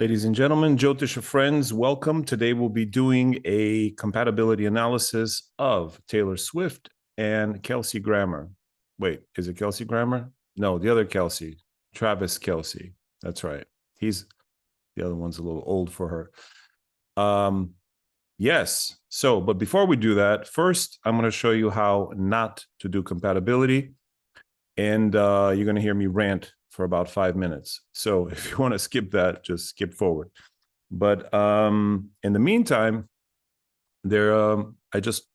Ladies and gentlemen, Jyotisha friends, welcome. Today we'll be doing a compatibility analysis of Taylor Swift and Kelce Grammer. Wait, is it Kelce Grammer? No, the other Kelce, Travis Kelce. That's right. The other one's a little old for her. Yes. So, but before we do that, first I'm going to show you how not to do compatibility, and you're going to hear me rant for about 5 minutes. So if you want to skip that, just skip forward. But in the meantime, I just,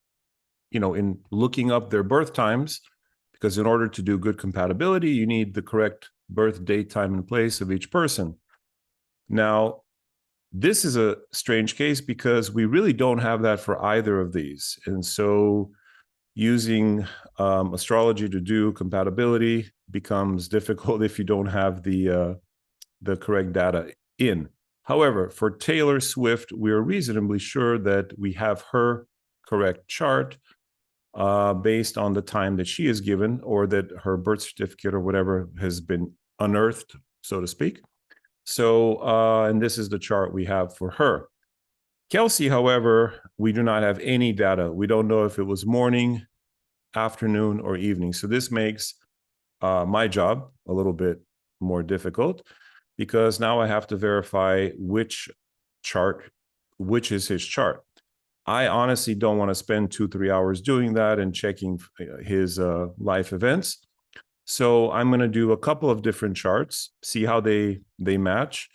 in looking up their birth times, because in order to do good compatibility, you need the correct birth date, time, and place of each person. Now, this is a strange case because we really don't have that for either of these. And so using astrology to do compatibility becomes difficult if you don't have the correct data in. However, for Taylor Swift, we are reasonably sure that we have her correct chart based on the time that she is given, or that her birth certificate or whatever has been unearthed, so to speak. So, and this is the chart we have for her. Kelce, however, we do not have any data. We don't know if it was morning, afternoon, or evening. So this makes my job a little bit more difficult, because now I have to verify which is his chart. I honestly don't want to spend 2-3 hours doing that and checking his life events. So I'm going to do a couple of different charts, see how they match.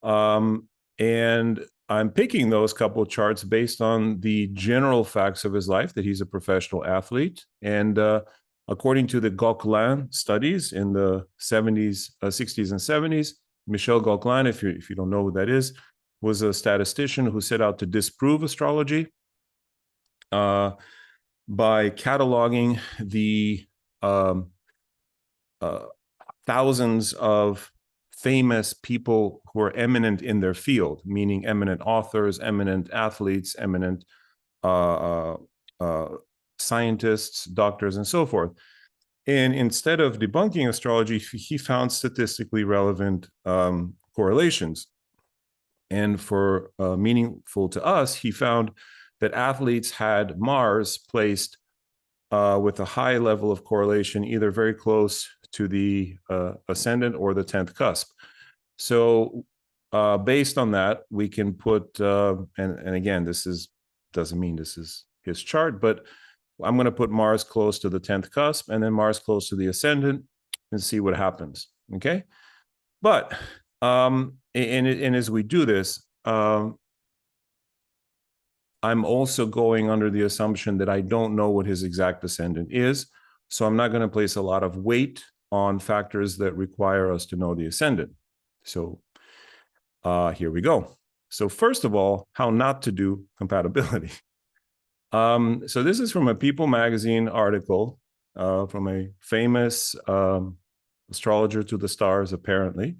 And I'm picking those couple of charts based on the general facts of his life, that he's a professional athlete. And according to the Gauquelin studies in the 60s and 70s, Michel Gauquelin, if you don't know who that is, was a statistician who set out to disprove astrology by cataloging the thousands of famous people who are eminent in their field, meaning eminent authors, eminent athletes, eminent scientists, doctors, and so forth. And instead of debunking astrology, he found statistically relevant correlations. And for meaningful to us, he found that athletes had Mars placed with a high level of correlation, either very close to the ascendant or the 10th cusp. So based on that, we can put, and again, doesn't mean this is his chart, but I'm going to put Mars close to the 10th cusp and then Mars close to the ascendant and see what happens. Okay. But, and as we do this, I'm also going under the assumption that I don't know what his exact ascendant is. So I'm not going to place a lot of weight on factors that require us to know the ascendant. So here we go. So first of all, how not to do compatibility. So this is from a People magazine article from a famous astrologer to the stars, apparently.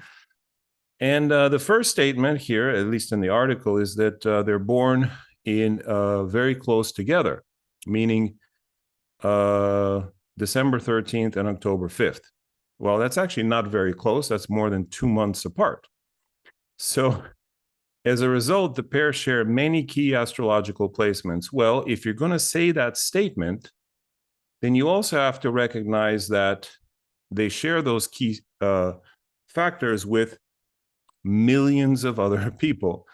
And the first statement here, at least in the article, is that they're born in very close together, meaning December 13th and October 5th. Well, that's actually not very close. That's more than 2 months apart. So as a result, the pair share many key astrological placements. Well, if you're going to say that statement, then you also have to recognize that they share those key factors with millions of other people.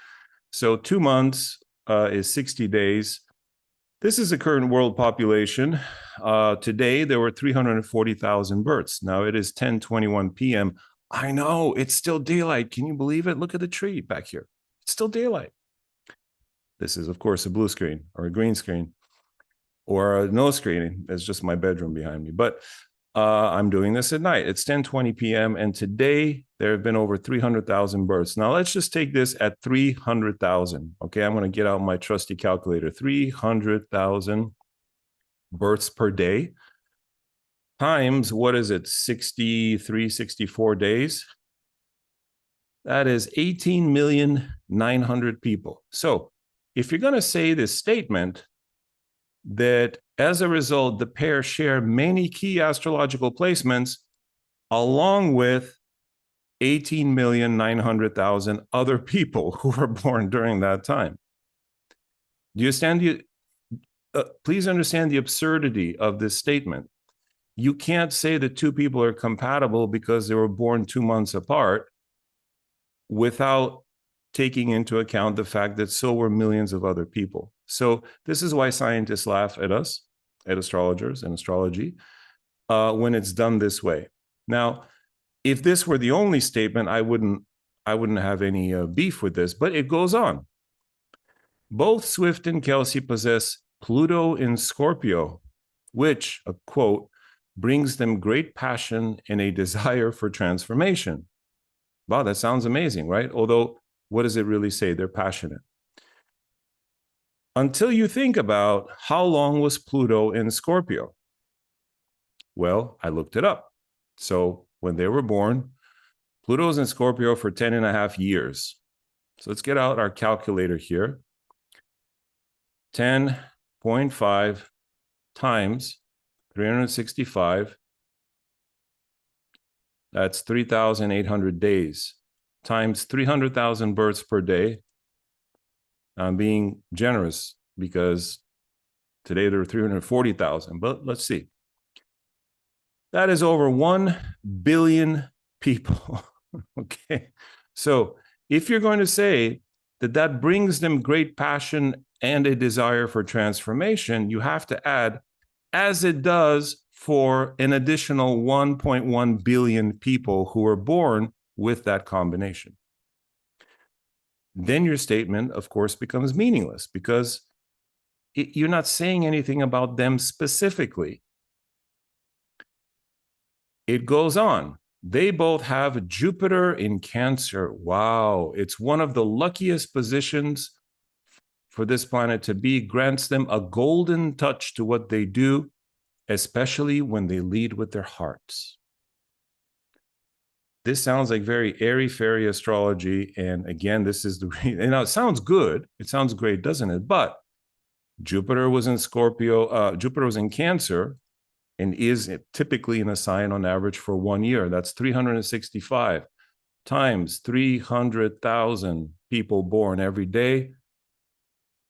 So 2 months is 60 days. This is the current world population. Today, there were 340,000 births. Now it is 10:21 p.m. I know, it's still daylight. Can you believe it? Look at the tree back here. It's still daylight. This is, of course, a blue screen or a green screen or a no screen. It's just my bedroom behind me. But I'm doing this at night. It's 10:20 p.m. And today there have been over 300,000 births. Now let's just take this at 300,000. Okay, I'm going to get out my trusty calculator. 300,000 births per day times, what is it, 63, 64 days? That is 18,900,000 people. So if you're going to say this statement that as a result, the pair share many key astrological placements, along with 18,900,000 other people who were born during that time. Do you understand please understand the absurdity of this statement. You can't say that two people are compatible because they were born 2 months apart without taking into account the fact that so were millions of other people. So this is why scientists laugh at us, at astrologers and astrology, when it's done this way. Now, if this were the only statement, I wouldn't have any beef with this, but it goes on. Both Swift and Kelce possess Pluto in Scorpio, which, a quote, brings them great passion and a desire for transformation. Wow, that sounds amazing, right? Although, what does it really say? They're passionate. Until you think about how long was Pluto in Scorpio? Well, I looked it up. So when they were born, Pluto was in Scorpio for 10 and a half years. So let's get out our calculator here. 10.5 times 365, that's 3,800 days, times 300,000 births per day. I'm being generous because today there are 340,000, but let's see. That is over 1 billion people. Okay. So if you're going to say that that brings them great passion and a desire for transformation, you have to add, as it does for an additional 1.1 billion people who were born with that combination. Then your statement, of course, becomes meaningless because you're not saying anything about them specifically. It goes on. They both have Jupiter in Cancer. Wow, it's one of the luckiest positions for this planet to be, grants them a golden touch to what they do, especially when they lead with their hearts. This sounds like very airy-fairy astrology. And again, this is the now it sounds good. It sounds great, doesn't it? But Jupiter was in Scorpio, Jupiter was in Cancer, and is typically in a sign on average for 1 year. That's 365 times 300,000 people born every day.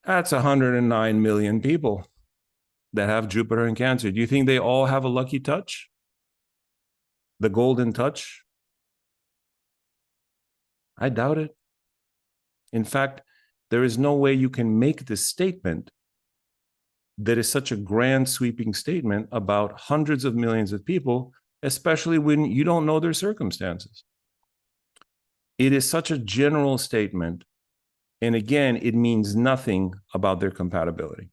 That's 109 million people that have Jupiter in Cancer. Do you think they all have a lucky touch? The golden touch? I doubt it. In fact, there is no way you can make this statement that is such a grand sweeping statement about hundreds of millions of people, especially when you don't know their circumstances. It is such a general statement. And again, it means nothing about their compatibility.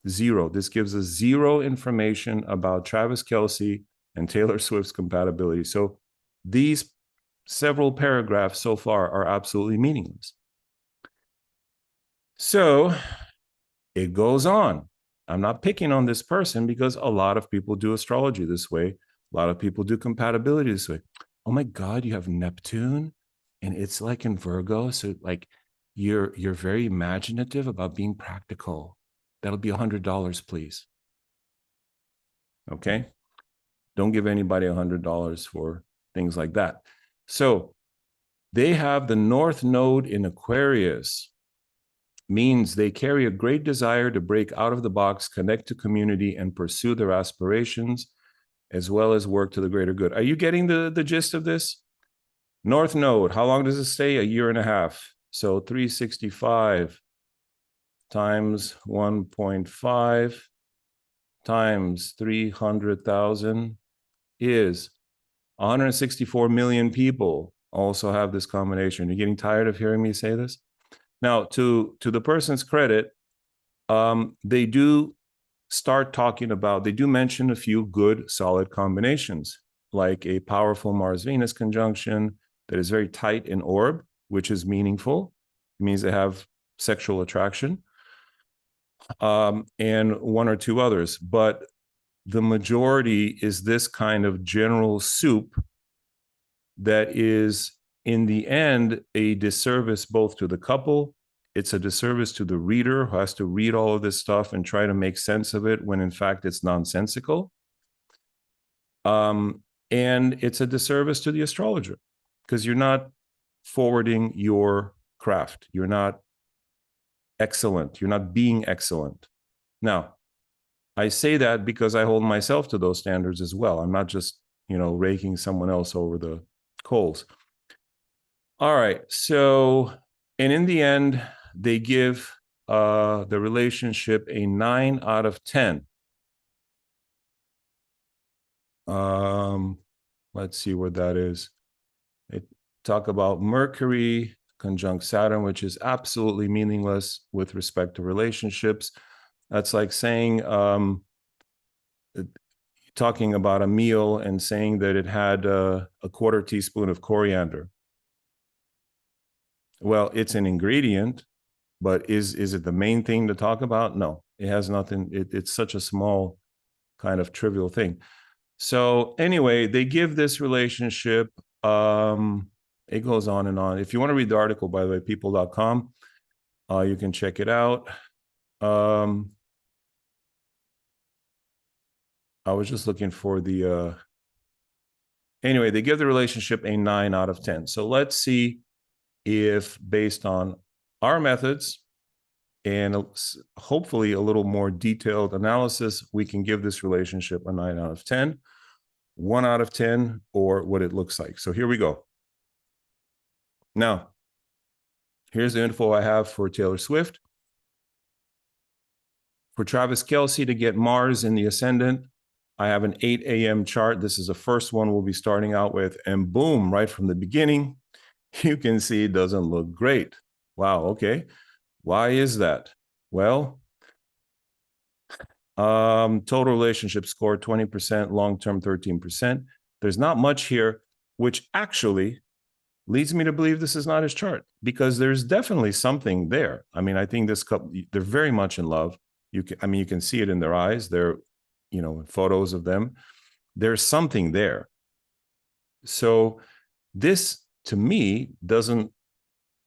Zero. This gives us zero information about Travis Kelce and Taylor Swift's compatibility. So these several paragraphs so far are absolutely meaningless. So it goes on. I'm not picking on this person because a lot of people do astrology this way. A lot of people do compatibility this way. Oh my God, you have Neptune and it's like in Virgo. So like you're very imaginative about being practical. That'll be $100, please. Okay. Don't give anybody $100 for things like that. So they have the North Node in Aquarius, means they carry a great desire to break out of the box, connect to community, and pursue their aspirations, as well as work to the greater good. Are you getting the gist of this? North Node, how long does it stay? A year and a half. So 365 times 1.5 times 300,000 is 164 million people also have this combination. You're getting tired of hearing me say this? Now, to the person's credit, they do start talking about, they do mention a few good, solid combinations, like a powerful Mars-Venus conjunction that is very tight in orb, which is meaningful. It means they have sexual attraction, and one or two others. But the majority is this kind of general soup that is, in the end, a disservice both to the couple. It's a disservice to the reader who has to read all of this stuff and try to make sense of it when in fact it's nonsensical. And it's a disservice to the astrologer because you're not forwarding your craft. You're not excellent. You're not being excellent. Now, I say that because I hold myself to those standards as well. I'm not just, raking someone else over the coals. All right. So, and in the end, they give the relationship a 9 out of 10. Let's see what that is. They talk about Mercury conjunct Saturn, which is absolutely meaningless with respect to relationships. That's like saying, talking about a meal and saying that it had a quarter teaspoon of coriander. Well, it's an ingredient, but is it the main thing to talk about? No, it has nothing. It's such a small kind of trivial thing. So anyway, they give this relationship, it goes on and on. If you want to read the article, by the way, people.com, you can check it out. I was just looking for the, anyway, they give the relationship a 9 out of 10. So let's see if based on our methods and hopefully a little more detailed analysis, we can give this relationship a 9 out of 10, 1 out of 10, or what it looks like. So here we go. Now, here's the info I have for Taylor Swift. For Travis Kelce to get Mars in the ascendant, I have an 8 a.m. chart. This is the first one we'll be starting out with. And boom, right from the beginning, you can see it doesn't look great. Wow, okay. Why is that? Well, total relationship score 20%, long-term 13%. There's not much here, which actually leads me to believe this is not his chart, because there's definitely something there. I mean, I think this couple, they're very much in love. You can see it in their eyes. They're, photos of them. There's something there. So this, to me, doesn't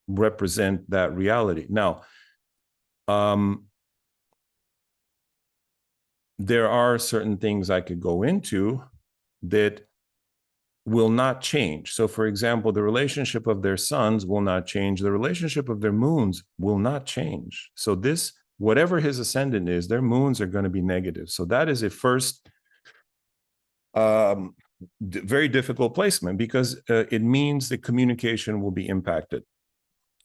represent that reality. Now, there are certain things I could go into that will not change. So, for example, the relationship of their suns will not change. The relationship of their moons will not change. So this, whatever his ascendant is, their moons are going to be negative. So that is a first very difficult placement, because it means the communication will be impacted.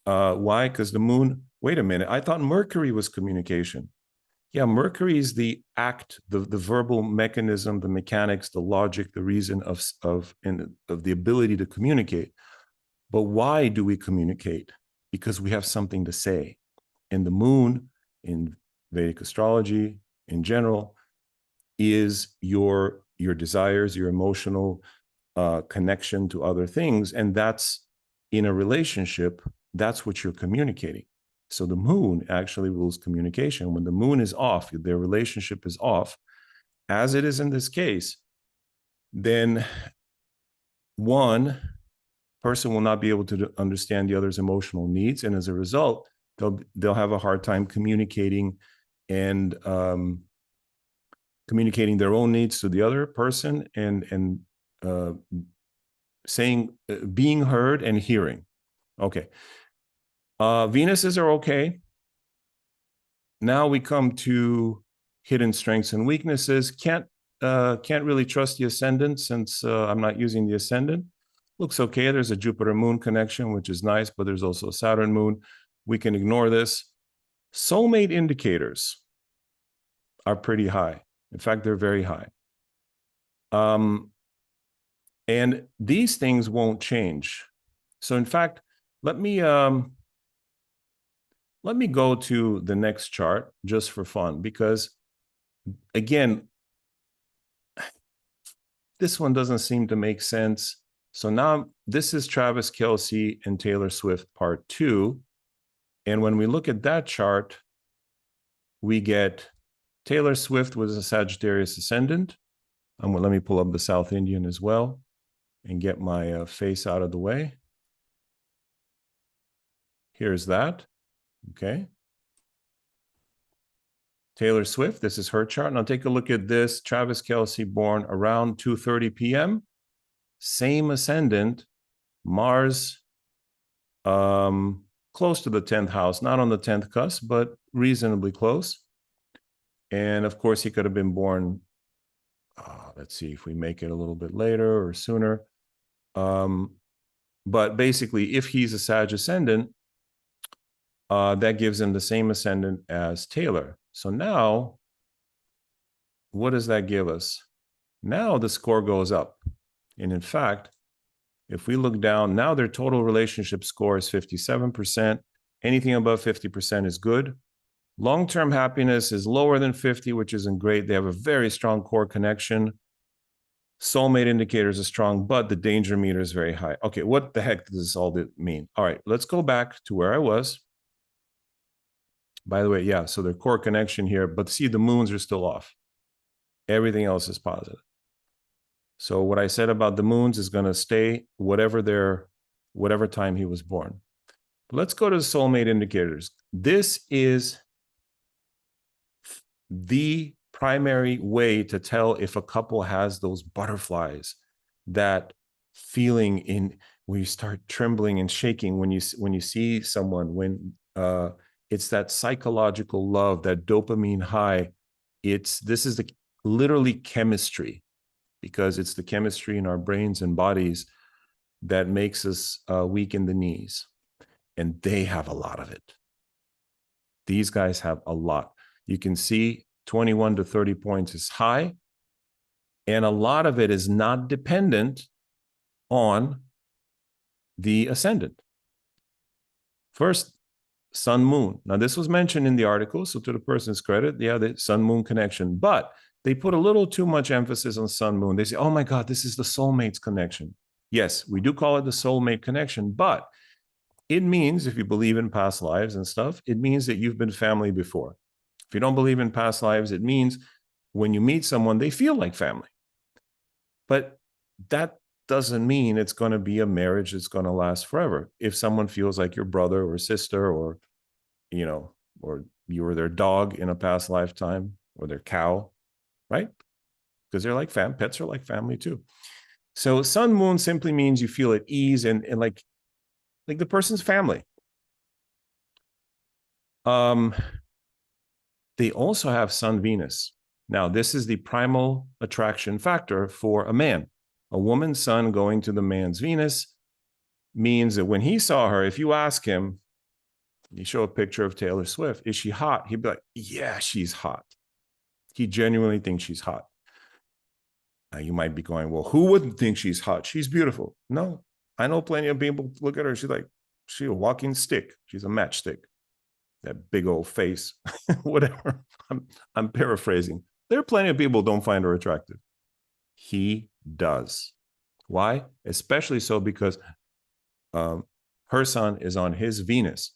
Why? Because the moon, wait a minute, I thought Mercury was communication. Yeah, Mercury is the act, the verbal mechanism, the mechanics, the logic, the reason of the ability to communicate. But why do we communicate? Because we have something to say. And the moon, in Vedic astrology in general, is your desires, your emotional connection to other things. And that's, in a relationship, that's what you're communicating. So the moon actually rules communication. When the moon is off, their relationship is off, as it is in this case, then one person will not be able to understand the other's emotional needs. And as a result, they'll have a hard time communicating and communicating their own needs to the other person, and saying, being heard and hearing. Okay. Venuses are okay. Now we come to hidden strengths and weaknesses. Can't really trust the ascendant, since I'm not using the ascendant. Looks okay. There's a Jupiter moon connection, which is nice, but there's also a Saturn moon. We can ignore this. Soulmate indicators are pretty high. In fact, they're very high. And these things won't change. So in fact, let me go to the next chart just for fun, because again, this one doesn't seem to make sense. So now this is Travis Kelce and Taylor Swift part 2. And when we look at that chart, we get Taylor Swift with a Sagittarius ascendant. Let me pull up the South Indian as well and get my face out of the way. Here's that. Okay. Taylor Swift, this is her chart. Now take a look at this. Travis Kelce, born around 2:30 p.m. Same ascendant, Mars, close to the 10th house, not on the 10th cusp, but reasonably close. And of course, he could have been born, let's see if we make it a little bit later or sooner. But basically, if he's a Sag ascendant, that gives him the same ascendant as Taylor. So now, what does that give us? Now the score goes up. And in fact, if we look down, now their total relationship score is 57%. Anything above 50% is good. Long-term happiness is lower than 50, which isn't great. They have a very strong core connection. Soulmate indicators are strong, but the danger meter is very high. Okay, what the heck does this all mean? All right, let's go back to where I was. By the way, yeah, so their core connection here, but see, the moons are still off. Everything else is positive. So what I said about the moons is going to stay whatever time he was born. Let's go to the soulmate indicators. This is the primary way to tell if a couple has those butterflies, that feeling in where you start trembling and shaking when you see someone, when it's that psychological love, that dopamine high. This is literally chemistry, because it's the chemistry in our brains and bodies that makes us weak in the knees. And they have a lot of it. These guys have a lot. You can see 21 to 30 points is high. And a lot of it is not dependent on the ascendant. First, sun, moon. Now, this was mentioned in the article, so to the person's credit, yeah, the sun-moon connection. But they put a little too much emphasis on sun-moon. They say, oh my God, this is the soulmate's connection. Yes, we do call it the soulmate connection, but it means, if you believe in past lives and stuff, it means that you've been family before. If you don't believe in past lives, it means when you meet someone, they feel like family. But that doesn't mean it's going to be a marriage that's going to last forever. If someone feels like your brother or sister, or, or you were their dog in a past lifetime, or their cow, right? Because they're like pets are like family too. So sun moon simply means you feel at ease and like the person's family. They also have sun Venus. Now, this is the primal attraction factor for a man. A woman's sun going to the man's Venus means that when he saw her, if you ask him, you show a picture of Taylor Swift, is she hot? He'd be like, yeah, she's hot. He genuinely thinks she's hot. Now, you might be going, well, who wouldn't think she's hot? She's beautiful. No, I know plenty of people look at her. She's a walking stick. She's a matchstick. That big old face, whatever. I'm paraphrasing. There are plenty of people who don't find her attractive. He does. Why? Especially so because her sun is on his Venus.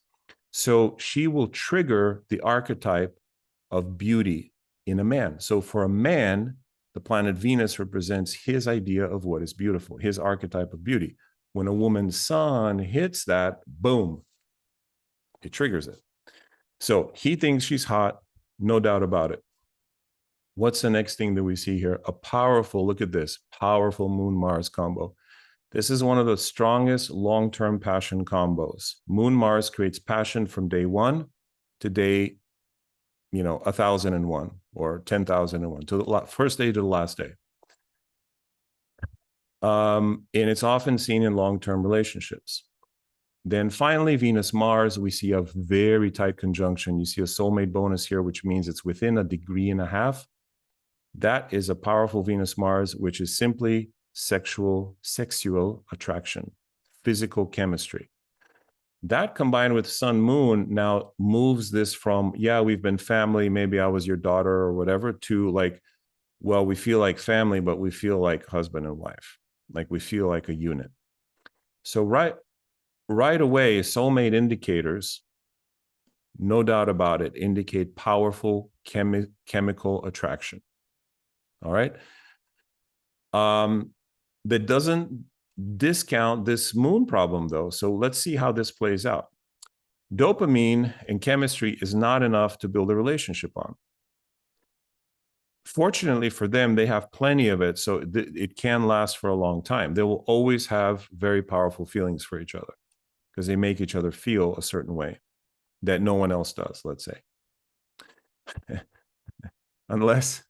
So she will trigger the archetype of beauty in a man. So for a man, the planet Venus represents his idea of what is beautiful, his archetype of beauty. When a woman's sun hits that, boom, it triggers it. So he thinks she's hot, no doubt about it. What's the next thing that we see here? A powerful, look at this, powerful Moon-Mars combo. This is one of the strongest long-term passion combos. Moon-Mars creates passion from day one to day, 1,001 or 10,001, to the first day to the last day. And it's often seen in long-term relationships. Then finally, Venus-Mars, we see a very tight conjunction. You see a soulmate bonus here, which means it's within 1.5 degrees. That is a powerful Venus-Mars, which is simply sexual attraction, physical chemistry. That combined with sun-moon now moves this from, yeah, we've been family, maybe I was your daughter or whatever, to like, well, we feel like family, but we feel like husband and wife. Like we feel like a unit. So right away, soulmate indicators, no doubt about it, indicate powerful chemical attraction. All right. That doesn't discount this moon problem, though. So let's see how this plays out. Dopamine and chemistry is not enough to build a relationship on. Fortunately for them, they have plenty of it, so it can last for a long time. They will always have very powerful feelings for each other because they make each other feel a certain way that no one else does, let's say. Unless,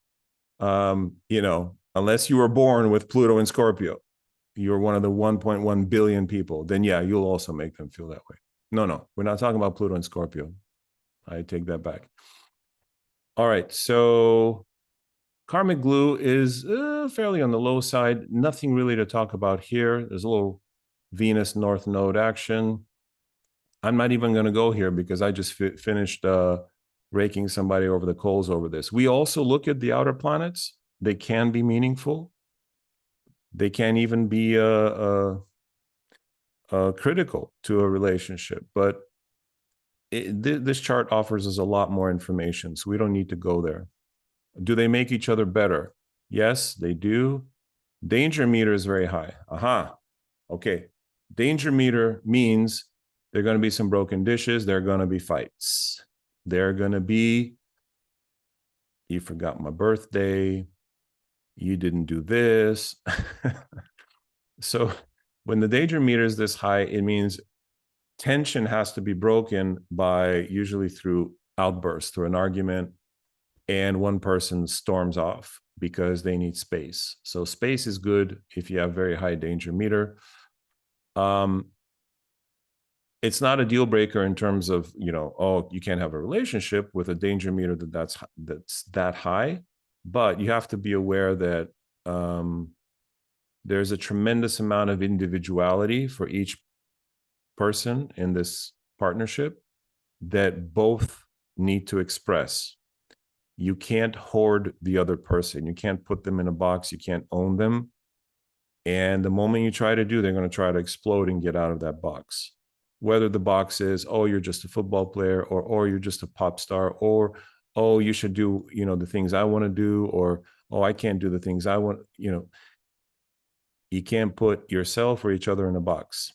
unless you were born with Pluto and Scorpio, you're one of the 1.1 billion people, then yeah, you'll also make them feel that way. No, we're not talking about Pluto and Scorpio. I take that back. All right, so karmic glue is fairly on the low side. Nothing really to talk about here. There's a little Venus North Node action. I'm not even going to go here because I just finished raking somebody over the coals over this. We also look at the outer planets. They can be meaningful. They can even be critical to a relationship. But this chart offers us a lot more information, so we don't need to go there. Do they make each other better? Yes, they do. Danger meter is very high. Aha. Okay. Danger meter means there are going to be some broken dishes. There are going to be fights. There are going to be, you forgot my birthday. You didn't do this. So when the danger meter is this high, it means tension has to be broken by usually through outbursts, through an argument, and one person storms off because they need space. So space is good if you have very high danger meter. It's not a deal breaker in terms of, oh, you can't have a relationship with a danger meter that's that high, but you have to be aware that there's a tremendous amount of individuality for each person in this partnership that both need to express. You can't hoard the other person. You can't put them in a box. You can't own them. And the moment you try to do, they're going to try to explode and get out of that box. Whether the box is, oh, you're just a football player, or you're just a pop star, or, oh, you should do, the things I want to do, or, oh, I can't do the things I want, you can't put yourself or each other in a box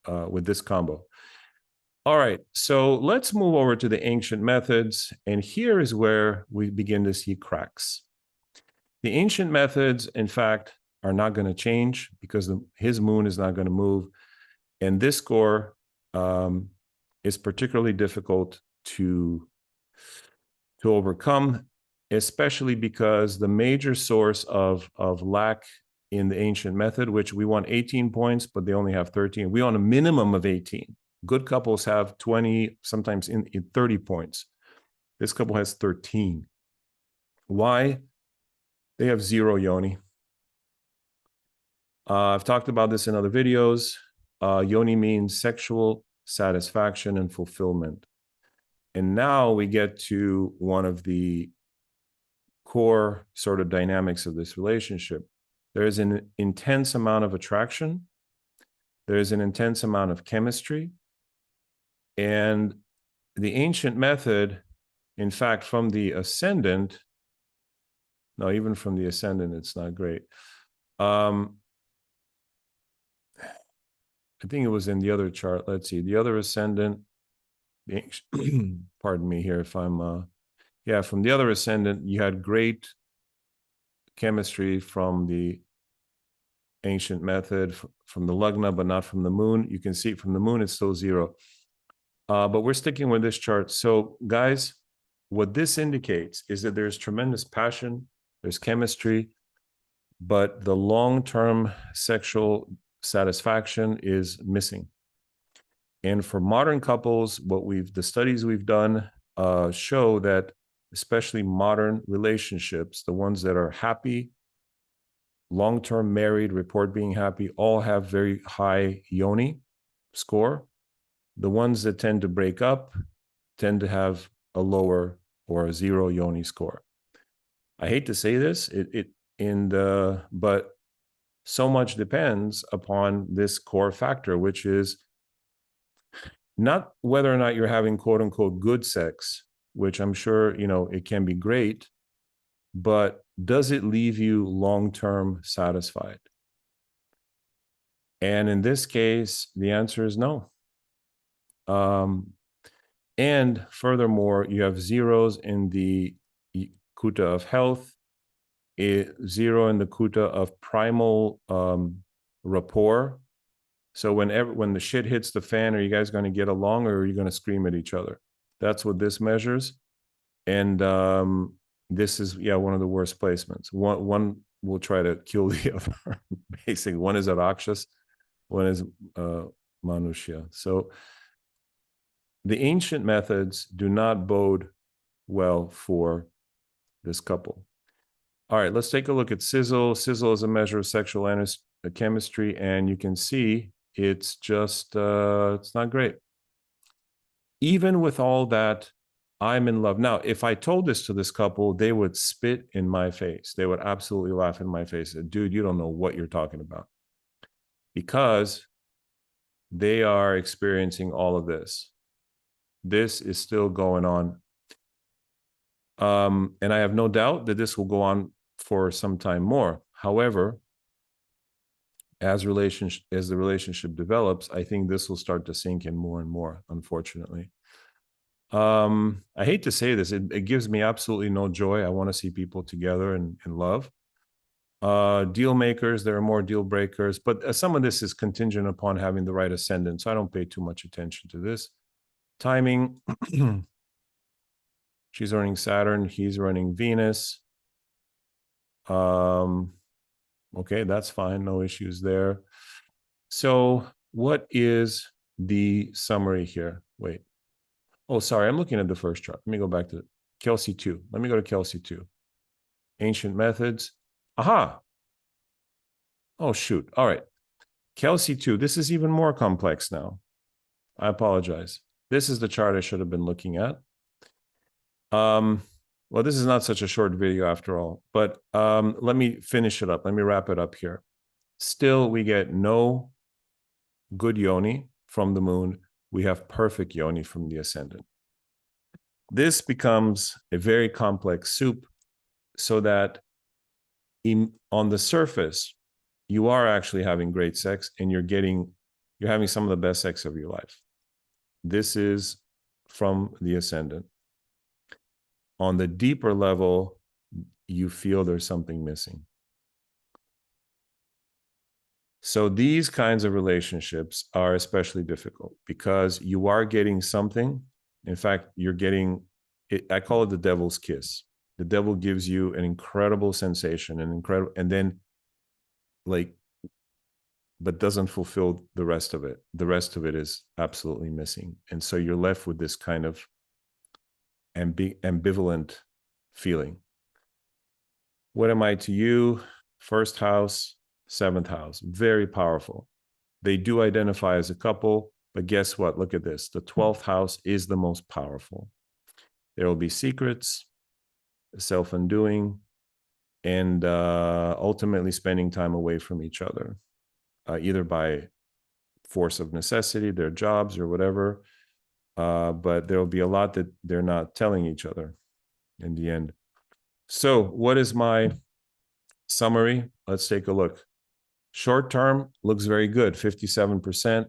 with this combo. All right, so let's move over to the ancient methods. And here is where we begin to see cracks. The ancient methods, in fact, are not going to change because his moon is not going to move. And this score is particularly difficult to overcome, especially because the major source of lack in the ancient method, which we want 18 points, but they only have 13. We want a minimum of 18. Good couples have 20, sometimes in 30 points. This couple has 13. Why? They have 0 yoni. I've talked about this in other videos. Yoni means sexual satisfaction and fulfillment. And now we get to one of the core sort of dynamics of this relationship. There is an intense amount of attraction. There is an intense amount of chemistry. And the ancient method, in fact, from the ascendant, no, even from the ascendant, it's not great. I think it was in the other chart. Let's see, the other ascendant, pardon me here if I'm, from the other ascendant, you had great chemistry from the ancient method, from the Lagna, but not from the moon. You can see from the moon, it's still 0. But we're sticking with this chart. So guys, what this indicates is that there's tremendous passion, there's chemistry, but the long-term sexual satisfaction is missing. And for modern couples, the studies we've done show that especially modern relationships, the ones that are happy, long-term married, report being happy, all have very high yoni score. The ones that tend to break up tend to have a lower or a 0 yoni score. I hate to say this, but so much depends upon this core factor, which is not whether or not you're having quote unquote good sex, which I'm sure, it can be great, but does it leave you long-term satisfied? And in this case, the answer is no. And furthermore, you have zeros in the kuta of health, 0 in the kuta of primal rapport. So when the shit hits the fan, are you guys going to get along, or are you going to scream at each other? That's what this measures. And this is, yeah, one of the worst placements. One will try to kill the other. Basically, one is a Rakshas, one is Manushya. So the ancient methods do not bode well for this couple. All right, let's take a look at sizzle. Sizzle is a measure of sexual chemistry, and you can see it's just, it's not great. Even with all that, I'm in love. Now, if I told this to this couple, they would spit in my face. They would absolutely laugh in my face. Dude, you don't know what you're talking about. Because they are experiencing all of this. This is still going on. And I have no doubt that this will go on for some time more. However, as the relationship develops, I think this will start to sink in more and more, unfortunately. I hate to say this, it gives me absolutely no joy. I want to see people together and in love. Deal makers, there are more deal breakers, but some of this is contingent upon having the right ascendant, so I don't pay too much attention to this. Timing, she's running Saturn, he's running Venus. Okay, that's fine, no issues there. So what is the summary here? Wait. Oh, sorry, I'm looking at the first chart. Let me go back to Kelce 2. Let me go to Kelce 2. Ancient methods. Aha. Oh, shoot. All right. Kelce 2. This is even more complex now. I apologize. This is the chart I should have been looking at. Well, this is not such a short video after all, but let me finish it up. Let me wrap it up here. Still, we get no good yoni from the moon. We have perfect yoni from the ascendant. This becomes a very complex soup, so that on the surface, you are actually having great sex and you're having some of the best sex of your life. This is from the ascendant. On the deeper level, you feel there's something missing. So these kinds of relationships are especially difficult because you are getting something. In fact, you're getting it, I call it the devil's kiss. The devil gives you an incredible sensation, and then but doesn't fulfill the rest of it. The rest of it is absolutely missing. And so you're left with this kind of ambivalent feeling. What am I to you? First house, 7th house, very powerful. They do identify as a couple, but guess what? Look at this. The 12th house is the most powerful. There will be secrets, self-undoing, and ultimately spending time away from each other, either by force of necessity, their jobs or whatever. But there will be a lot that they're not telling each other in the end. So what is my summary? Let's take a look. Short term looks very good, 57%.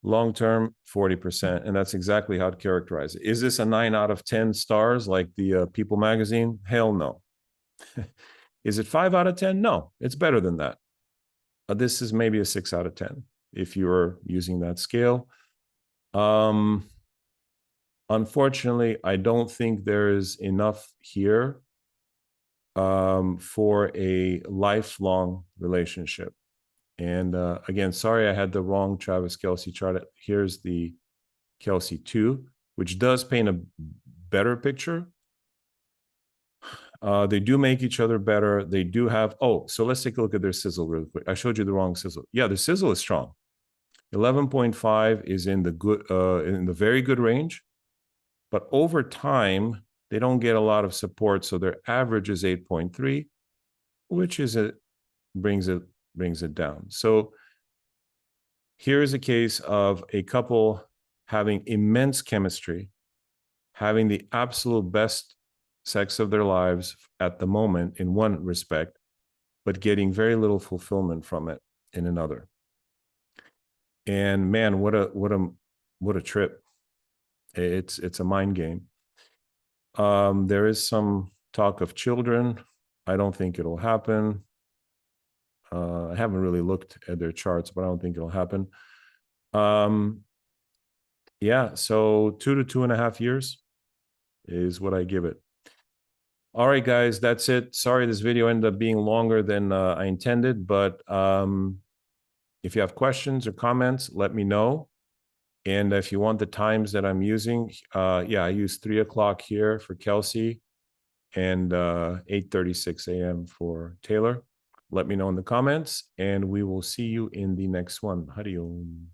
Long term, 40%. And that's exactly how to characterize it. Is this a 9 out of 10 stars like the People magazine? Hell no. Is it 5 out of 10? No, it's better than that. This is maybe a 6 out of 10 if you're using that scale. Unfortunately, I don't think there is enough here for a lifelong relationship. And again, sorry, I had the wrong Travis Kelce chart. Here's the Kelce 2, which does paint a better picture. They do make each other better. They do have, so let's take a look at their sizzle real quick. I showed you the wrong sizzle. Yeah, the sizzle is strong. 11.5 is in the very good range, but over time, they don't get a lot of support. So their average is 8.3, which is brings it down. So here is a case of a couple having immense chemistry, having the absolute best sex of their lives at the moment in one respect, but getting very little fulfillment from it in another. And man, what a trip. It's a mind game. There is some Talk of children. I don't think it'll happen. I haven't really looked at their charts, but I don't think it'll happen. Yeah, so 2 to 2.5 years is what I give it. All right, guys, that's it. Sorry, this video ended up being longer than I intended, but if you have questions or comments, let me know. And if you want the times that I'm using, yeah, I use 3 o'clock here for Kelce and 8:36 a.m. for Taylor. Let me know in the comments, and we will see you in the next one. Hariom.